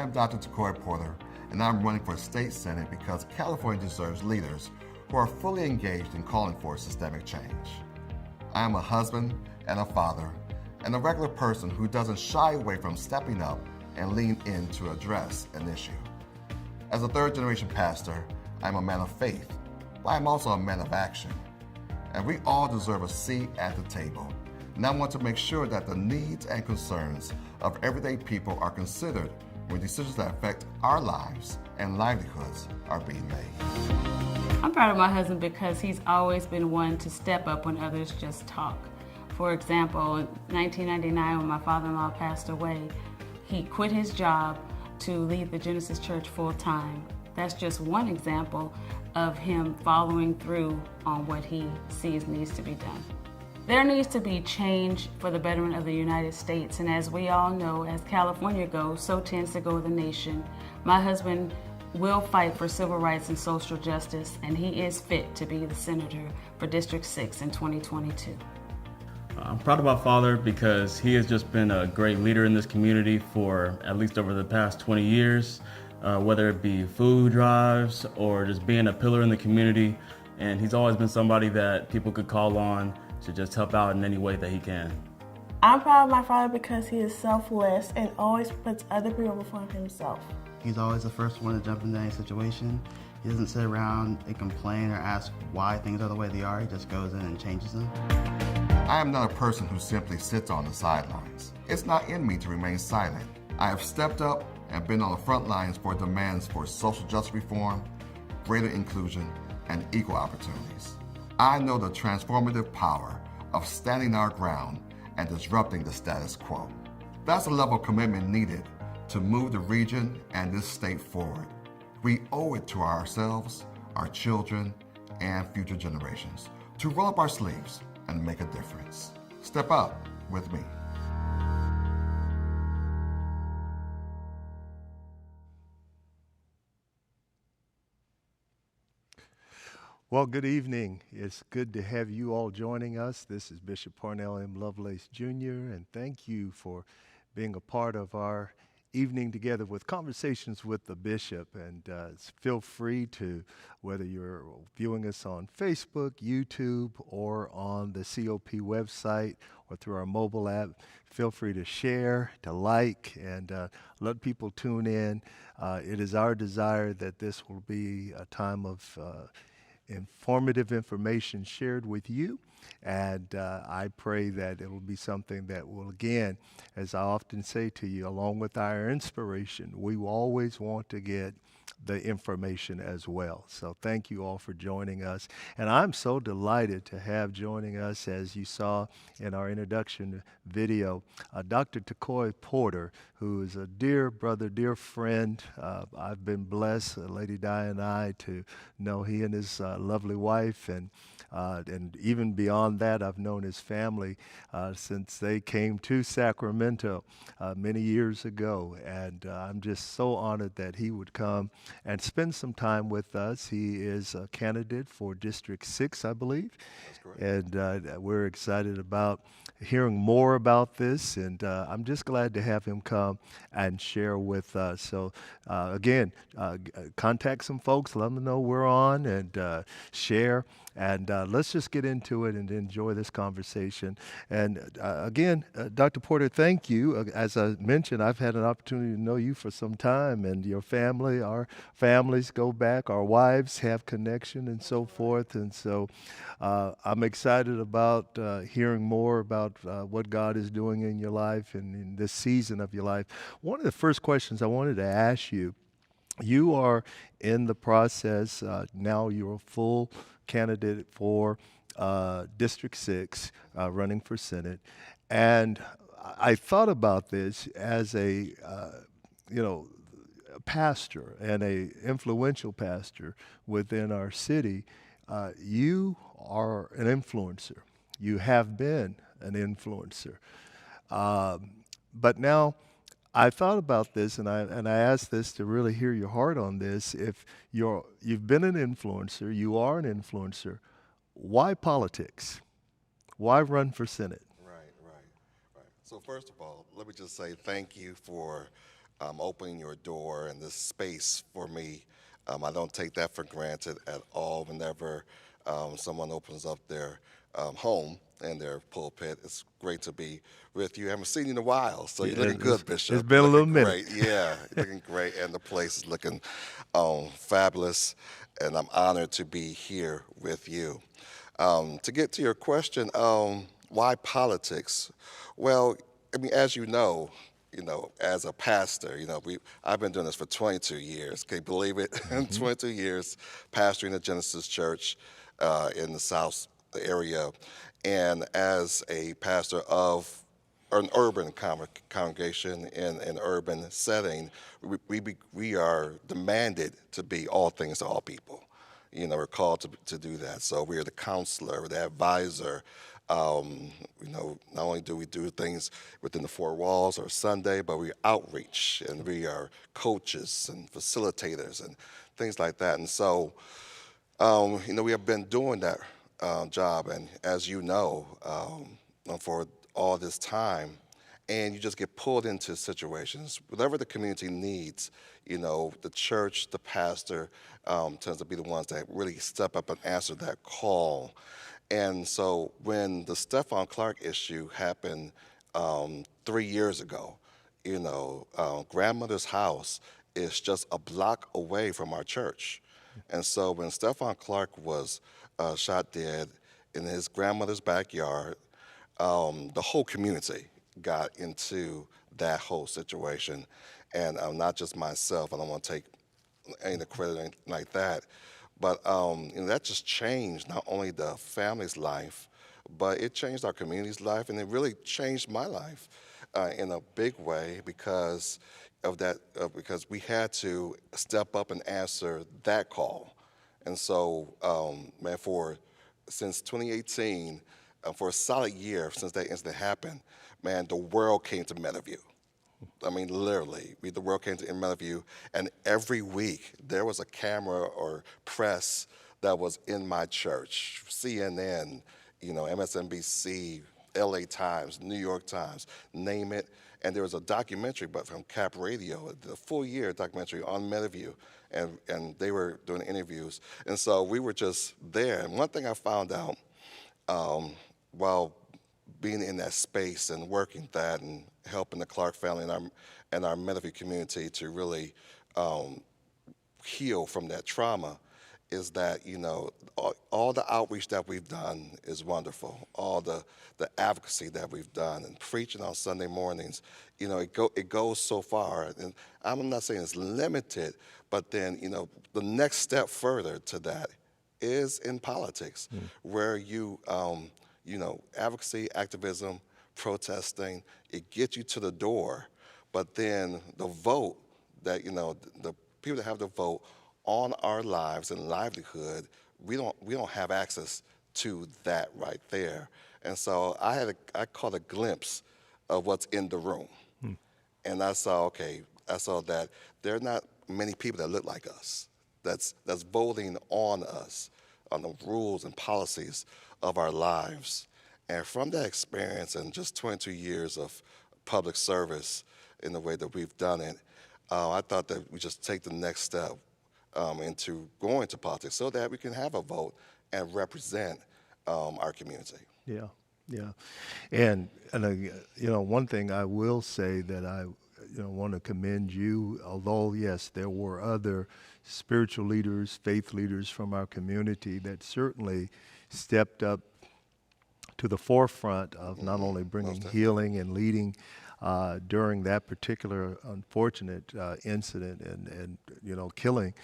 I am Dr. Tecoy Porter, and I'm running for state senate because California deserves leaders who are fully engaged in calling for systemic change. I am a husband and a father, and a regular person who doesn't shy away from stepping up and lean in to address an issue. As a third-generation pastor, I'm a man of faith, but I'm also a man of action. And we all deserve a seat at the table. And I want to make sure that the needs and concerns of everyday people are considered when decisions that affect our lives and livelihoods are being made. I'm proud of my husband because he's always been one to step up when others just talk. For example, in 1999, when my father-in-law passed away, he quit his job to lead the Genesis Church full-time. That's just one example of him following through on what he sees needs to be done. There needs to be change for the betterment of the United States, and as we all know, as California goes, so tends to go the nation. My husband will fight for civil rights and social justice, and he is fit to be the senator for District 6 in 2022. I'm proud of my father because he has just been a great leader in this community for at least over the past 20 years, whether it be food drives or just being a pillar in the community. And he's always been somebody that people could call on to just help out in any way that he can. I'm proud of my father because he is selfless and always puts other people before himself. He's always the first one to jump into any situation. He doesn't sit around and complain or ask why things are the way they are. He just goes in and changes them. I am not a person who simply sits on the sidelines. It's not in me to remain silent. I have stepped up and been on the front lines for demands for social justice reform, greater inclusion, and equal opportunities. I know the transformative power of standing our ground and disrupting the status quo. That's the level of commitment needed to move the region and this state forward. We owe it to ourselves, our children, and future generations to roll up our sleeves and make a difference. Step up with me. Well, good evening. It's good to have you all joining us. This is Bishop Parnell M. Lovelace Jr., and thank you for being a part of our evening together with Conversations with the Bishop. And feel free to, whether you're viewing us on Facebook, YouTube, or on the COP website, or through our mobile app, feel free to share, to like, and let people tune in. It is our desire that this will be a time of informative information shared with you, and I pray that it will be something that will, again, as I often say to you, along with our inspiration, we will always want to get the information as well. So thank you all for joining us, and I'm so delighted to have joining us, as you saw in our introduction video, Dr. Tecoy Porter, who is a dear brother, dear friend. I've been blessed, Lady Di and I, to know he and his lovely wife, and even beyond that, I've known his family since they came to Sacramento many years ago, and I'm just so honored that he would come and spend some time with us. He is a candidate for District 6, I believe. That's correct. And we're excited about hearing more about this, and I'm just glad to have him come and share with us. So again, contact some folks, let them know we're on, and share, and let's just get into it and enjoy this conversation. And again, Dr. Porter, thank you. As I mentioned, I've had an opportunity to know you for some time, and your family, our families go back, our wives have connection and so forth, and so I'm excited about hearing more about what God is doing in your life and in this season of your life. One of the first questions I wanted to ask you, you are in the process, now you're a full candidate for District 6, running for Senate, and I thought about this as a pastor and a influential pastor within our city. You are an influencer. You have been an influencer. But now I thought about this, and I asked this to really hear your heart on this. If you've been an influencer, you are an influencer, why politics? Why run for Senate? Right. So first of all, let me just say thank you for opening your door and this space for me. I don't take that for granted at all. Whenever someone opens up their home and their pulpit, it's great to be with you. I haven't seen you in a while, so you're looking good, Bishop. It's been a You're little looking minute. great. Yeah, you're looking great, and the place is looking fabulous. And I'm honored to be here with you. To get to your question, why politics? Well, I mean, as you know, as a pastor, I've been doing this for 22 years. Can you believe it? 22 years pastoring the Genesis Church in the South area, and as a pastor of an urban congregation in an urban setting, we are demanded to be all things to all people. We're called to do that. So we're the counselor, the advisor. Not only do we do things within the four walls or Sunday, but we outreach and we are coaches and facilitators and things like that. And so, we have been doing that job, and as you know, for all this time, and you just get pulled into situations, whatever the community needs. The church, the pastor, tends to be the ones that really step up and answer that call. And so when the Stephon Clark issue happened 3 years ago, grandmother's house is just a block away from our church. And so when Stephon Clark was shot dead in his grandmother's backyard, the whole community got into that whole situation. And not just myself, I don't want to take any of the credit or anything like that, but that just changed not only the family's life, but it changed our community's life, and it really changed my life in a big way because of that, because we had to step up and answer that call. And so, man, since 2018, for a solid year since that incident happened, man, the world came to Meadowview. I mean, literally, the world came to Meadowview, and every week there was a camera or press that was in my church, CNN, MSNBC, LA Times, New York Times, name it. And there was a documentary, but from Cap Radio, the full year documentary on Meadowview, and they were doing interviews. And so we were just there. And one thing I found out while being in that space and working that and helping the Clark family and our Meadowview community to really heal from that trauma is that, all the outreach that we've done is wonderful. All the advocacy that we've done and preaching on Sunday mornings, it goes so far. And I'm not saying it's limited, but then, the next step further to that is in politics, where advocacy, activism, protesting, it gets you to the door, but then the vote that, the people that have the vote on our lives and livelihood, we don't have access to that right there. And so I caught a glimpse of what's in the room. And I saw that there are not many people that look like us, that's voting on us, on the rules and policies of our lives. And from that experience and just 22 years of public service in the way that we've done it, I thought that we just take the next step into going to politics so that we can have a vote and represent our community. Yeah, yeah. And one thing I will say that I want to commend you, although, yes, there were other spiritual leaders, faith leaders from our community that certainly stepped up to the forefront of not only bringing healing and leading during that particular unfortunate incident and killing.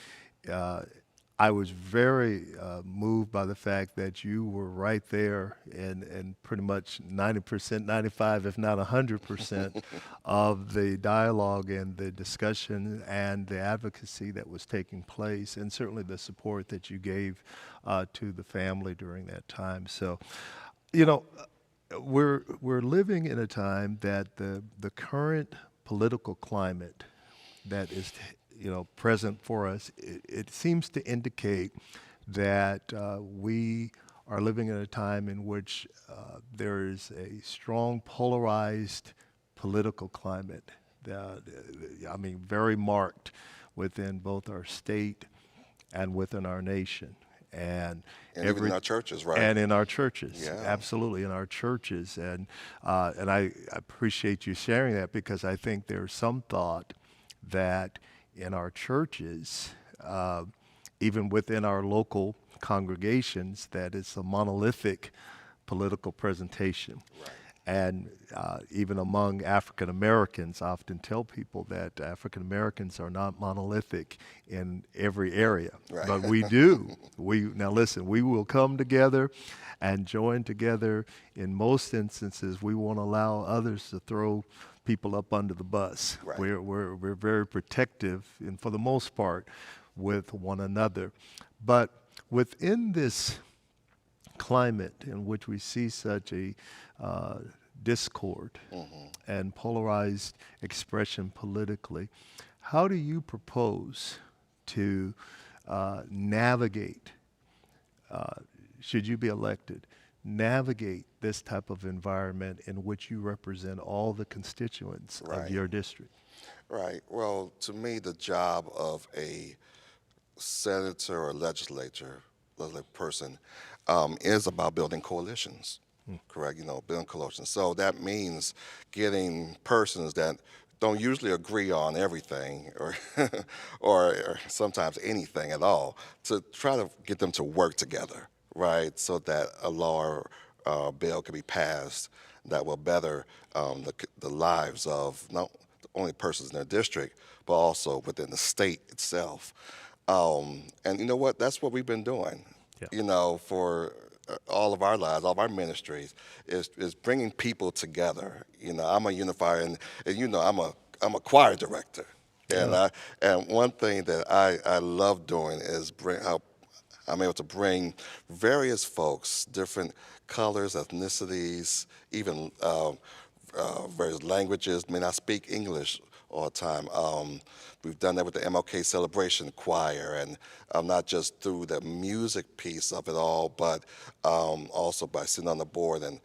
I was very moved by the fact that you were right there and pretty much 90%, 95, if not 100% of the dialogue and the discussion and the advocacy that was taking place, and certainly the support that you gave to the family during that time. So, we're living in a time that the current political climate that is present for us, it seems to indicate that we are living in a time in which there is a strong polarized political climate I mean, very marked within both our state and within our nation. And even in our churches, right? And in our churches, Yeah. absolutely, in our churches. And I appreciate you sharing that, because I think there's some thought that in our churches, even within our local congregations, that it's a monolithic political presentation. Right. And even among African Americans, I often tell people that African Americans are not monolithic in every area, Right. but we do. Now listen, we will come together and join together. In most instances, we won't allow others to throw people up under the bus. Right. We're very protective, and for the most part, with one another. But within this climate in which we see such a discord and polarized expression politically, how do you propose to navigate, should you be elected, navigate this type of environment in which you represent all the constituents of Right. your district? Right. Well, to me, the job of a senator or legislative person is about building coalitions. Correct. Building coalitions. So that means getting persons that don't usually agree on everything, or or sometimes anything at all, to try to get them to work together, right? So that a law or bill can be passed that will better the lives of not only persons in their district, but also within the state itself. And you know what? That's what we've been doing. Yeah. For all of our lives, all of our ministries, is bringing people together. I'm a unifier, and I'm a choir director, and one thing that I love doing is how I'm able to bring various folks, different colors, ethnicities, even various languages. May not speak English all the time. We've done that with the MLK Celebration Choir, and not just through the music piece of it all, but also by sitting on the board and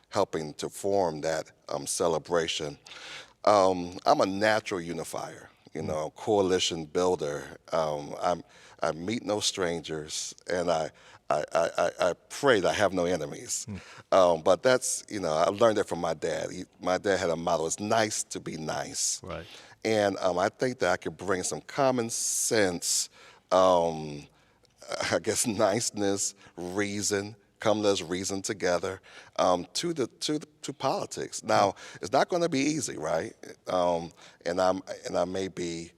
helping to form that celebration. I'm a natural unifier, coalition builder. I meet no strangers, and I pray that I have no enemies. But that's, I learned that from my dad. My dad had a motto: it's nice to be nice. Right. And I think that I could bring some common sense, I guess, niceness, reason. Come, let's reason together to politics. Now, it's not going to be easy, right? And I may be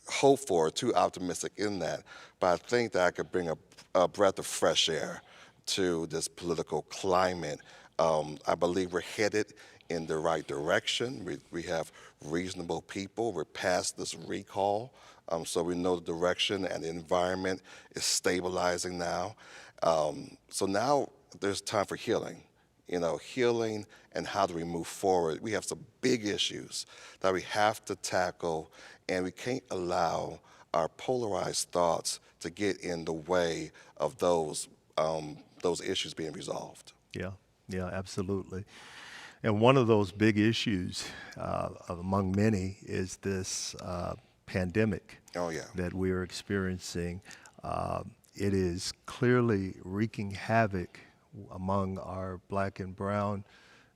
hopeful or too optimistic in that, but I think that I could bring a breath of fresh air to this political climate. I believe we're headed in the right direction. We have reasonable people. We're past this recall, so we know the direction, and the environment is stabilizing now. So now there's time for healing. Healing and how do we move forward. We have some big issues that we have to tackle, and we can't allow our polarized thoughts to get in the way of those issues being resolved. Yeah, absolutely. And one of those big issues, among many, is this pandemic Oh, yeah. that we're experiencing. It is clearly wreaking havoc among our black and brown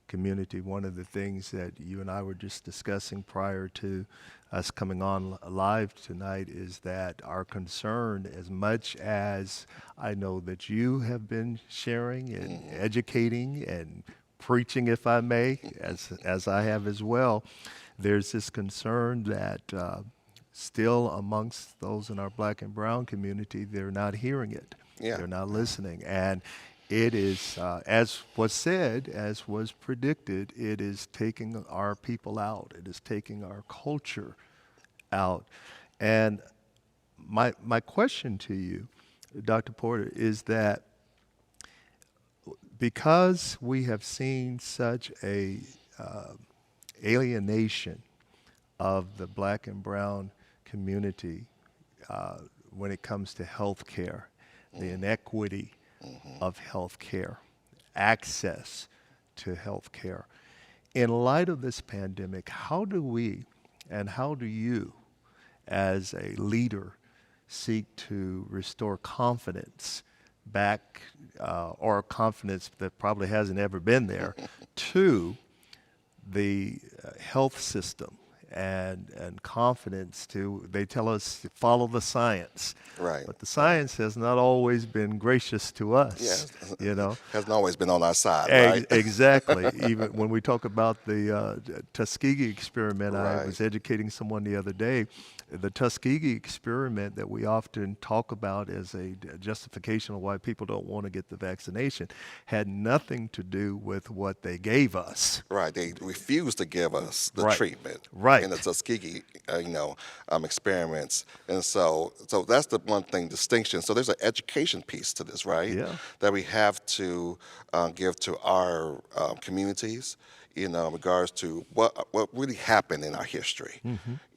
community. One of the things that you and I were just discussing prior to us coming on live tonight is that our concern, as much as I know that you have been sharing and educating and preaching, if I may, as I have as well, there's this concern that still amongst those in our black and brown community, they're not hearing it. Yeah. They're not listening. And it is, as was said, as was predicted, it is taking our people out. It is taking our culture out. And my question to you, Dr. Porter, is that because we have seen such a alienation of the black and brown community when it comes to health care, the inequity of health care, access to health care, in light of this pandemic, how do we and how do you, as a leader, seek to restore confidence back, or confidence that probably hasn't ever been there, to the health system and confidence to, they tell us to follow the science. Right. But the science has not always been gracious to us, Yes. you know. Hasn't always been on our side, right? Exactly. Even when we talk about the Tuskegee experiment, I Right. was educating someone the other day. The Tuskegee experiment that we often talk about as a justification of why people don't want to get the vaccination had nothing to do with what they gave us. Right. They refused to give us the Right. treatment Right. in the Tuskegee, experiments. And so that's the one thing distinction. So there's an education piece to this, right? Yeah. That we have to give to our communities, in regards to what really happened in our history.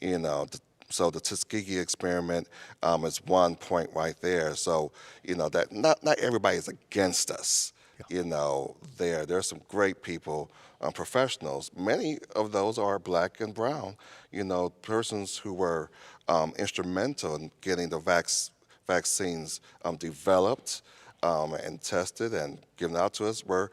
You know, so the Tuskegee experiment is one point right there. So that not everybody is against us. There's some great people, professionals. Many of those are black and brown. Persons who were instrumental in getting the vaccines developed and tested and given out to us were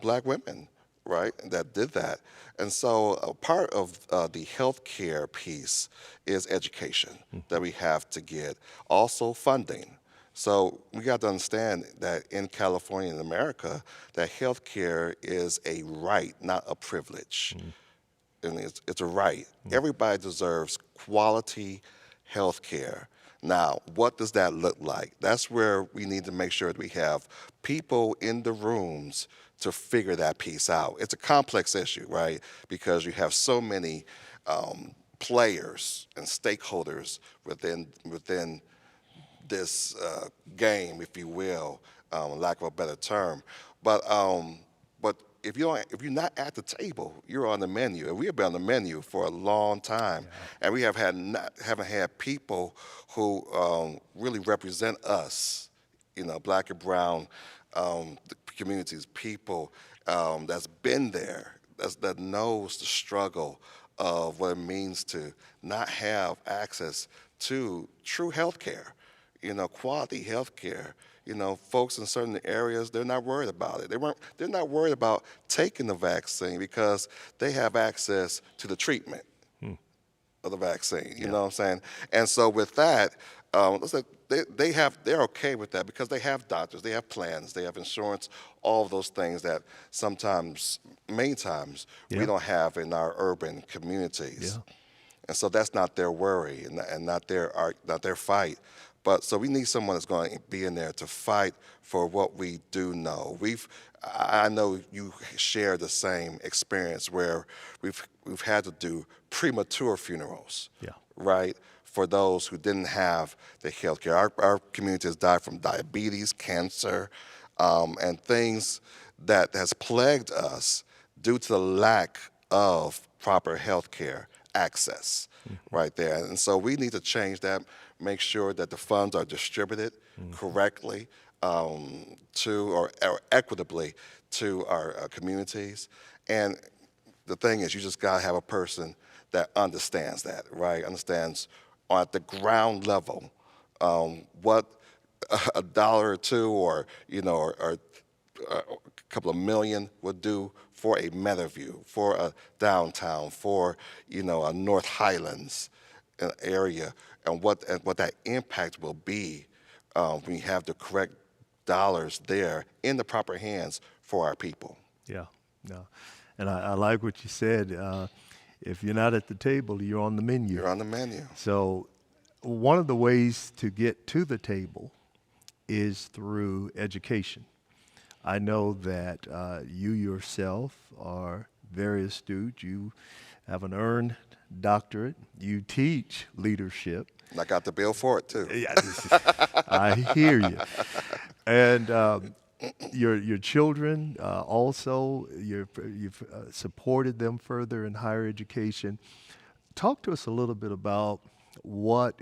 black women, right, that did that. And so a part of the healthcare piece is education that we have to get. Also funding. So we got to understand that in California and America, that healthcare is a right, not a privilege. And it's a right. Everybody deserves quality health care. Now, what does that look like? That's where we need to make sure that we have people in the rooms to figure that piece out. It's a complex issue, right? Because you have so many players and stakeholders within this game, if you will, lack of a better term. But if you're not at the table, you're on the menu, and we have been on the menu for a long time, and we haven't had people who really represent us, black and brown the communities, people that's been there, that knows the struggle of what it means to not have access to true health care, quality health care. Folks in certain areas, they're not worried about it. They're not worried about taking the vaccine because they have access to the treatment of the vaccine. You know what I'm saying? And so with that, they're okay with that because they have doctors, they have plans, they have insurance, all of those things that many times, we don't have in our urban communities. Yeah. And so that's not their worry and not their fight. But so we need someone that's going to be in there to fight for what we do know. I know you share the same experience where we've had to do premature funerals, right? For those who didn't have the health care. Our community has died from diabetes, cancer, and things that has plagued us due to the lack of proper health care access right there. And so we need to change that, make sure that the funds are distributed correctly or equitably to our communities. And the thing is, you just got to have a person that understands that, right? Understands at the ground level what a dollar or two or a couple of million would do for a Meadowview, for a downtown, for a North Highlands area, and what that impact will be when you have the correct dollars there in the proper hands for our people. Yeah, no. And I like what you said. If you're not at the table, you're on the menu. You're on the menu. So one of the ways to get to the table is through education. I know that you yourself are very astute. You have an earned doctorate. You teach leadership. And I got the bill for it, too. Yeah, I hear you. And your children also, you've supported them further in higher education. Talk to us a little bit about what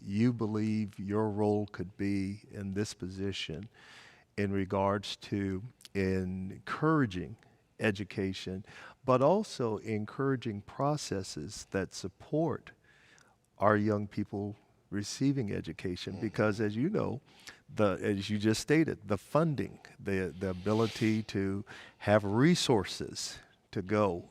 you believe your role could be in this position in regards to encouraging education, but also encouraging processes that support our young people receiving education, because as you know, as you just stated, the funding, the ability to have resources to go,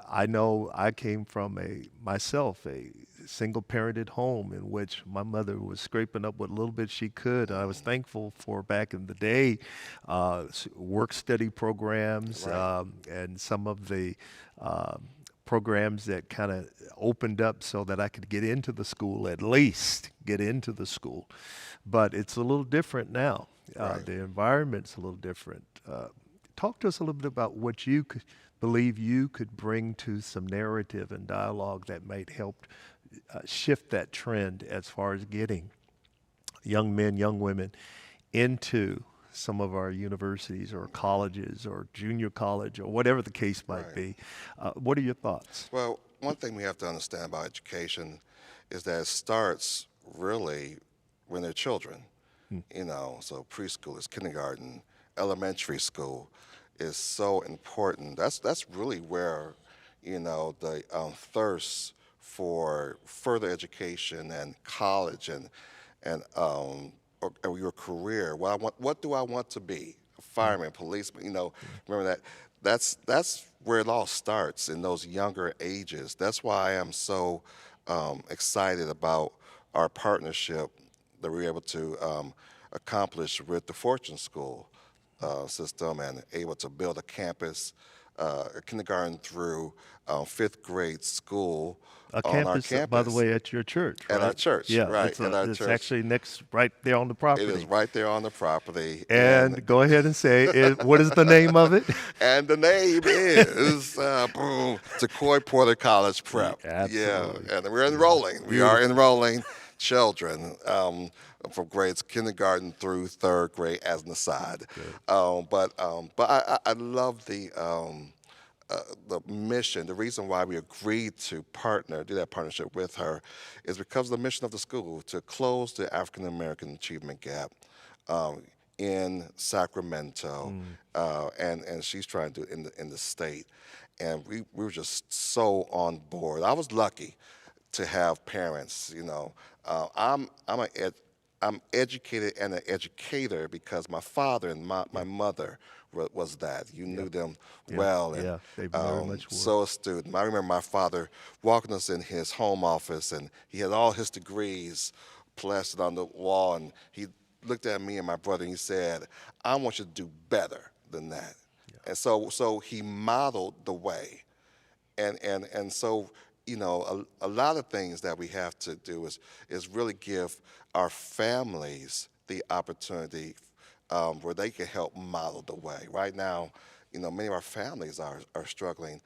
I know I came from myself a single parented home in which my mother was scraping up what little bit she could. I was thankful for, back in the day, work study programs, Right. and some of the programs that kind of opened up so that I could get into the school, at least get into the school. But it's a little different now. Right. The environment's a little different. Talk to us a little bit about what you believe you could bring to some narrative and dialogue that might help shift that trend as far as getting young men, young women into some of our universities or colleges or junior college or whatever the case might Right. be. What are your thoughts? Well, one thing we have to understand about education is that it starts really when they're children. So preschool is kindergarten, elementary school is so important. That's really where, the thirst for further education and college or your career. What do I want to be? A fireman, policeman. Remember that. That's where it all starts in those younger ages. That's why I am so excited about our partnership that we were able to accomplish with the Fortune School system, and able to build a campus, a kindergarten through fifth grade school A on our campus, campus. by the way, at your church, right? At our church, Yeah, right, it's, at our it's church. actually next, right there on the property. It is right there on the property. And go ahead and say it. What is the name of it? And the name is Tecoy Porter College Prep. Absolutely. Yeah, and we're enrolling. We are enrolling children from grades kindergarten through third grade as an aside. But I love the mission. The reason why we agreed to do that partnership with her, is because of the mission of the school to close the African American achievement gap in Sacramento, and she's trying to do in the state. And we were just so on board. I was lucky to have parents. I'm educated and an educator because my father and my mother was that. You knew them well. And, Yeah, they very much were. so astute. I remember my father walking us in his home office, and he had all his degrees plastered on the wall, and he looked at me and my brother, and he said, "I want you to do better than that." And so he modeled the way. And so, a lot of things that we have to do is really give our families the opportunity where they can help model the way. Right now, many of our families are struggling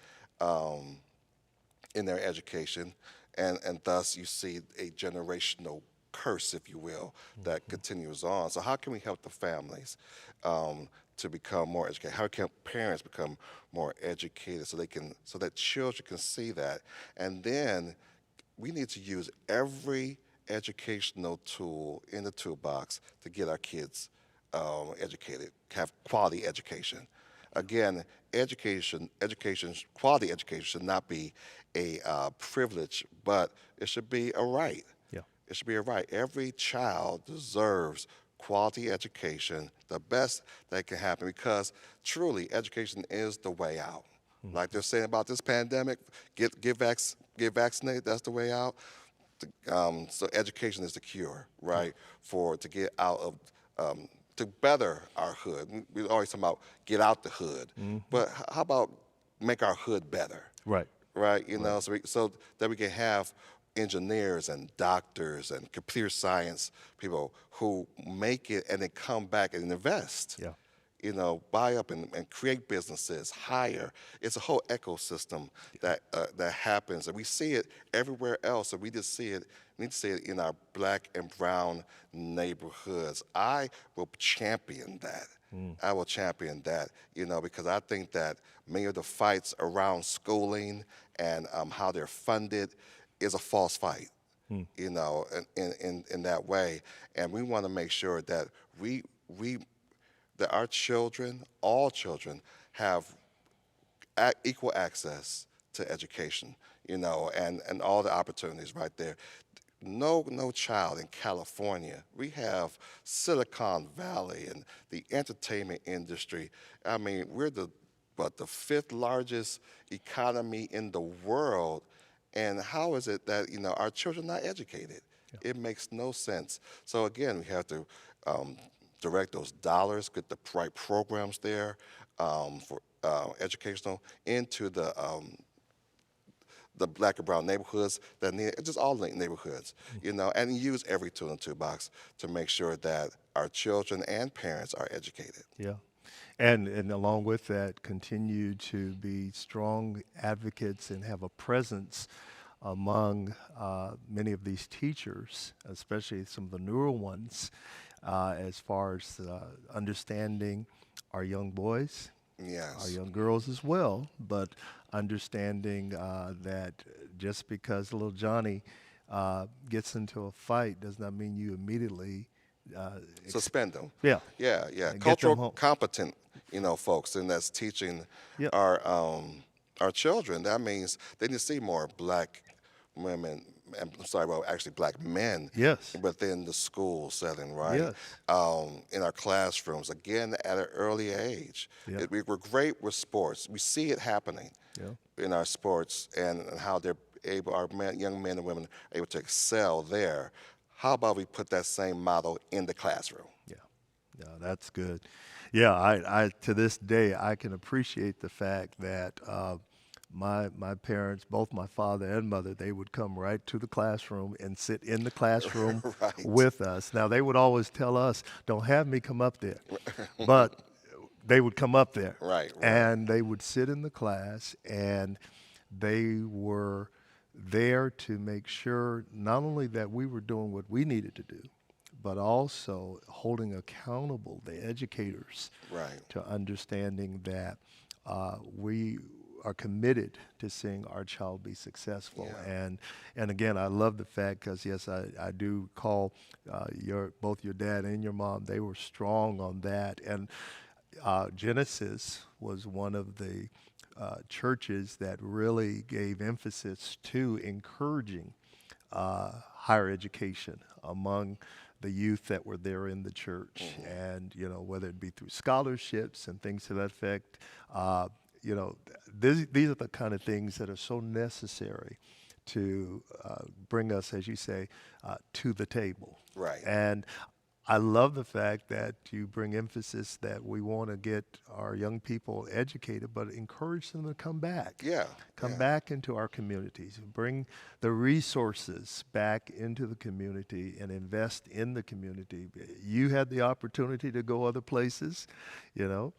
in their education, and thus you see a generational curse, if you will, that continues on. So how can we help the families to become more educated? How can parents become more educated so that children can see that? And then we need to use every educational tool in the toolbox to get our kids educated, have quality education. Again, quality education should not be a privilege, but it should be a right. Yeah. It should be a right. Every child deserves quality education, the best that can happen, because truly education is the way out. Like they're saying about this pandemic, get vaccinated, that's the way out. So education is the cure, right, to get out of, to better our hood. We always talk about get out the hood, but how about make our hood better? Right. Right, so that we can have engineers and doctors and computer science people who make it and then come back and invest. Yeah. Buy up and create businesses, hire. It's a whole ecosystem that happens, and we see it everywhere else. And we need to see it in our black and brown neighborhoods. I will champion that. I will champion that, because I think that many of the fights around schooling and how they're funded is a false fight, in that way. And we want to make sure that that our children, all children, have equal access to education, and all the opportunities right there. No child in California. We have Silicon Valley and the entertainment industry. I mean, we're the fifth largest economy in the world, and how is it that our children are not educated? It makes no sense. So again, we have to direct those dollars, get the right programs there for educational into the black and brown neighborhoods that need just all the neighborhoods, and use every tool in the toolbox to make sure that our children and parents are educated. Yeah. And along with that, continue to be strong advocates and have a presence among many of these teachers, especially some of the newer ones, as far as understanding our young boys, our Yes. young girls as well, but understanding that just because little Johnny gets into a fight does not mean you immediately Suspend them. yeah. Yeah. Get them Cultural home. competent, folks, and that's teaching Yep. our children. That means they need to see more black women. I'm sorry, well, actually black men. Yes. Within the school setting, right? Yes. In our classrooms, again at an early age. Yeah. We're great with sports. We see it happening Yeah. in our sports and how they're able, young men and women are able to excel there. How about we put that same model in the classroom? Yeah, no, that's good. Yeah, I to this day I can appreciate the fact that my parents, both my father and mother, they would come right to the classroom and sit in the classroom Right. with us. Now they would always tell us, "Don't have me come up there," but they would come up there, Right. and they would sit in the class, and they were there to make sure not only that we were doing what we needed to do, but also holding accountable the educators Right. to understanding that we are committed to seeing our child be successful. Yeah. And again, I love the fact because yes, I do call both your dad and your mom. They were strong on that. And Genesis was one of the churches that really gave emphasis to encouraging higher education among the youth that were there in the church. And, whether it be through scholarships and things to that effect, these are the kind of things that are so necessary to bring us, as you say, to the table. Right. And I love the fact that you bring emphasis that we want to get our young people educated, but encourage them to come back. Yeah. Come yeah. back into our communities, bring the resources back into the community and invest in the community. You had the opportunity to go other places, and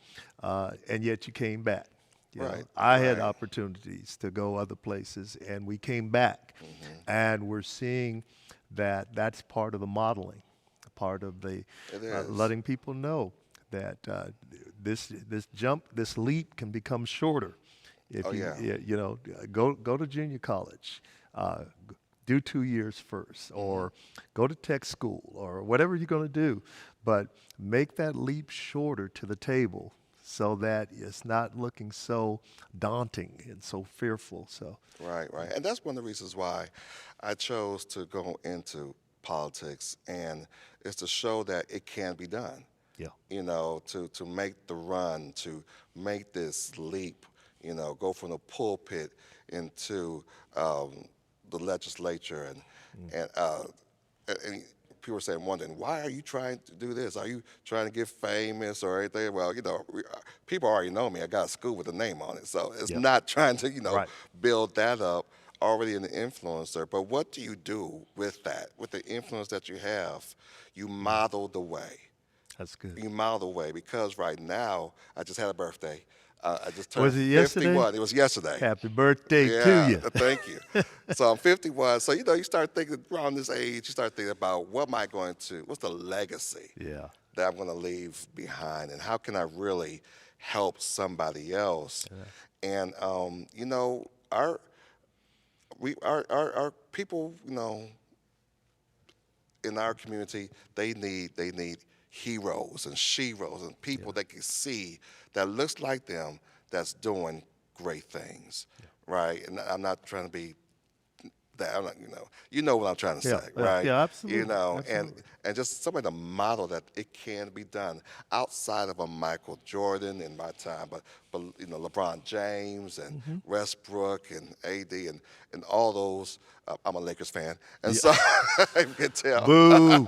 yet you came back. Right, I had right. opportunities to go other places, and we came back. And we're seeing that that's part of the modeling, part of the It is. letting people know that this leap can become shorter. If Oh, you yeah. go to junior college, do 2 years first, or go to tech school, or whatever you're going to do, but make that leap shorter to the table so that it's not looking so daunting and so fearful. So Right. And that's one of the reasons why I chose to go into politics, and it's to show that it can be done. yeah, To make the run, to make this leap, go from the pulpit into the legislature, and people are saying, wondering, why are you trying to do this? Are you trying to get famous or anything? Well, people already know me. I got a school with a name on it, so it's Yeah. not trying to, Right. build that up. Already an influencer, but what do you do with that? With the influence that you have, you model the way. that's good. You model the way, because right now I just had a birthday. I just turned Was it yesterday? 51. It was yesterday. Happy birthday Yeah, to you. thank you. So I'm 51. So you start thinking around this age. You start thinking about what's the legacy Yeah. that I'm going to leave behind, and how can I really help somebody else? And our people, in our community, they need heroes and sheroes and people they can see that looks like them that's doing great things, right? And I'm not trying to be that. I'm not, you know what I'm trying to say, right? Yeah, absolutely. You know, Absolutely. and just somebody to model that it can be done outside of a Michael Jordan in my time, but LeBron James and Westbrook and AD and all those. I'm a Lakers fan, and so you can tell. Boo.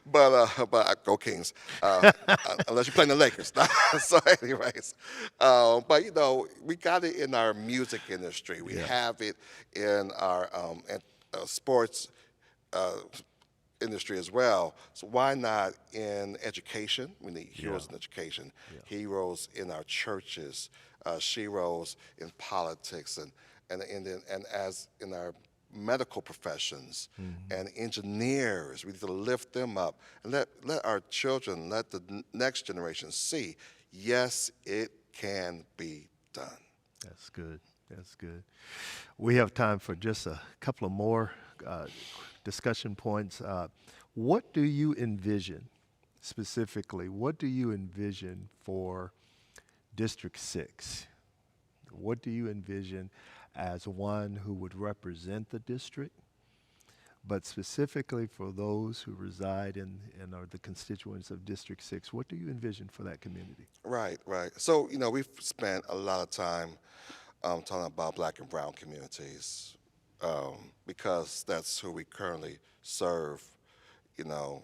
But go Kings, unless you're playing the Lakers. So, anyways, but we got it in our music industry. We have it in our sports industry as well. So why not in education? We need heroes in education, heroes in our churches, sheroes in politics, and as in our medical professions and engineers. We need to lift them up and let our children, let the next generation see, yes, it can be done. That's good. That's good. We have time for just a couple of more discussion points. What do you envision specifically? What do you envision for District 6? What do you envision as one who would represent the district, but specifically for those who reside in are the constituents of District 6? What do you envision for that community? Right. So, we've spent a lot of time talking about black and brown communities because that's who we currently serve,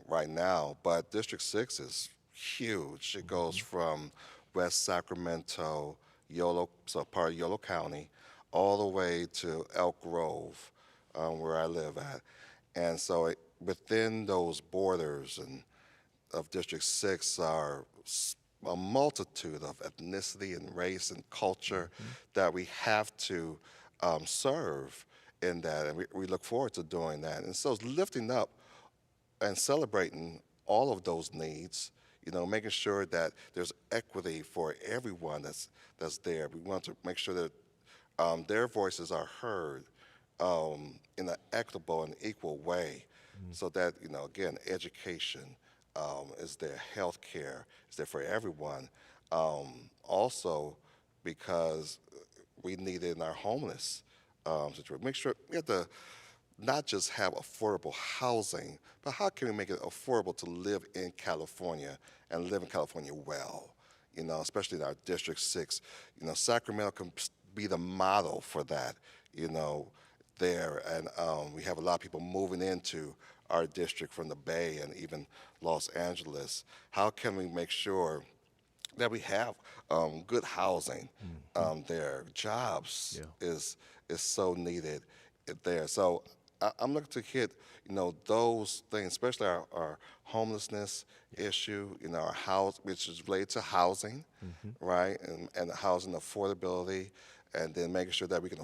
right now. But District 6 is huge. It goes from West Sacramento, so part of Yolo County, all the way to Elk Grove, where I live at. And so within those borders of District 6 are a multitude of ethnicity and race and culture that we have to serve in that. And we look forward to doing that. And so it's lifting up and celebrating all of those needs, making sure that there's equity for everyone that's there. We want to make sure that their voices are heard in an equitable and equal way, so that again, education is there, health care is there for everyone. Also, because we need it in our homeless situation. Make sure we have to not just have affordable housing, but how can we make it affordable to live in California and live in California well? Especially in our District 6. Sacramento can be the model for that, there. And we have a lot of people moving into our district from the Bay and even Los Angeles. How can we make sure that we have good housing there? Jobs is so needed there. So I'm looking to hit, those things, especially our homelessness issue, our house, which is related to housing, right, and housing affordability, and then making sure that we can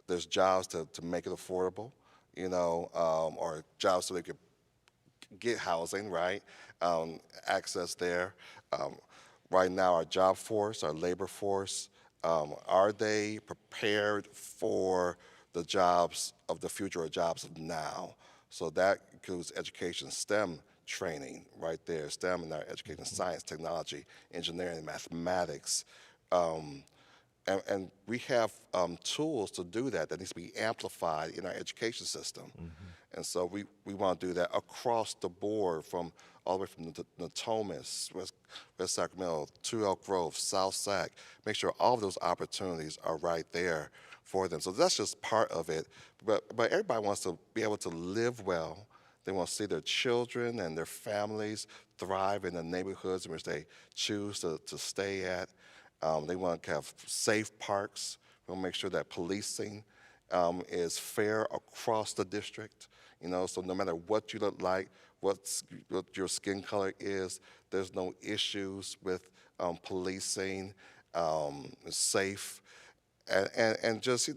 there's jobs to make it affordable, or jobs so they could get housing, right, access there. Right now, our job force, our labor force, are they prepared for the jobs of the future or jobs of now? So that includes education, STEM training right there, STEM in our education, science, technology, engineering, mathematics. And we have tools to do that needs to be amplified in our education system. And so we want to do that across the board, from all the way from the Natomas, West Sacramento, to Elk Grove, South Sac. Make sure all of those opportunities are right there for them. So that's just part of it. But everybody wants to be able to live well. They want to see their children and their families thrive in the neighborhoods in which they choose to stay at. They want to have safe parks. We want to make sure that policing is fair across the district. So no matter what you look like, what your skin color is, there's no issues with policing. It's safe, and just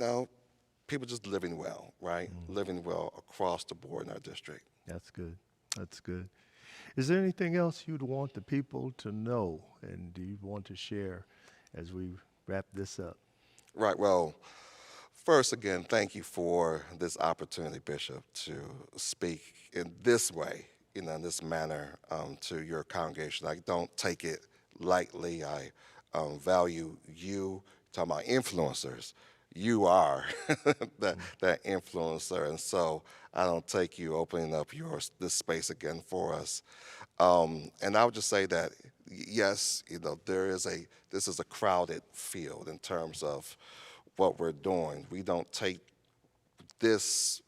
people just living well, right? Living well across the board in our district. That's good. That's good. Is there anything else you'd want the people to know, and do you want to share as we wrap this up? Right. Well, first, again, thank you for this opportunity, Bishop, to speak in this way, in this manner to your congregation. I don't take it lightly. I value you. Talking about influencers, you are that influencer, and so I don't take you opening up this space again for us. And I would just say that yes, this is a crowded field in terms of what we're doing. We don't take this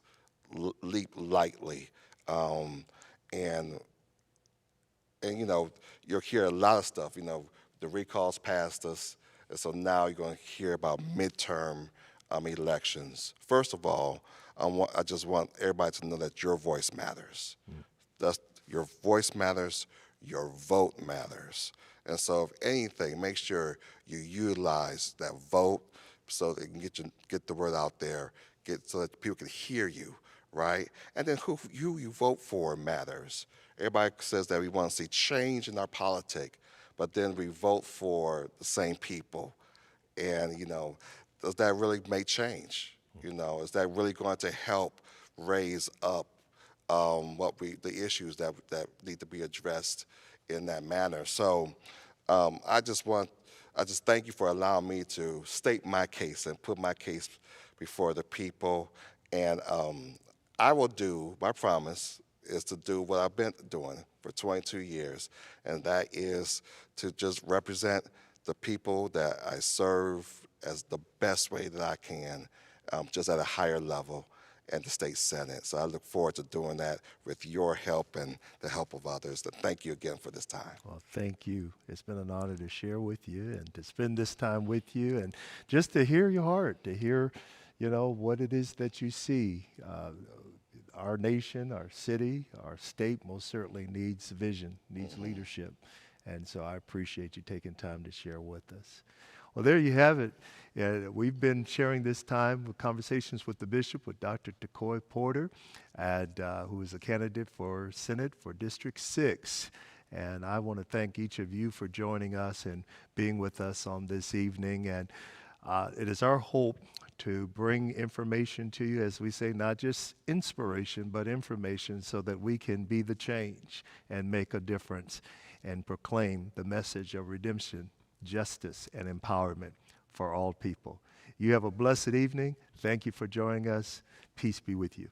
leap lightly, and you'll hear a lot of stuff. The recalls passed us, and so now you're going to hear about midterm elections. First of all, I just want everybody to know that your voice matters. Your voice matters, your vote matters. And so if anything, make sure you utilize that vote so that you can get the word out there, so that people can hear you, right? And then who you vote for matters. Everybody says that we want to see change in our politics, but then we vote for the same people. And, does that really make change? Is that really going to help raise up the issues that need to be addressed in that manner? So I just thank you for allowing me to state my case and put my case before the people. And my promise is to do what I've been doing for 22 years, and that is to just represent the people that I serve as the best way that I can, just at a higher level in the state Senate. So I look forward to doing that with your help and the help of others. So thank you again for this time. Well, thank you. It's been an honor to share with you and to spend this time with you and just to hear your heart, to hear, what it is that you see. Our nation, our city, our state most certainly needs vision, needs leadership. And so I appreciate you taking time to share with us. Well, there you have it. We've been sharing this time with conversations with the bishop, with Dr. Tecoy Porter, who is a candidate for Senate for District 6. And I want to thank each of you for joining us and being with us on this evening. And it is our hope to bring information to you, as we say, not just inspiration, but information, so that we can be the change and make a difference and proclaim the message of redemption, justice, and empowerment for all people. You have a blessed evening. Thank you for joining us. Peace be with you.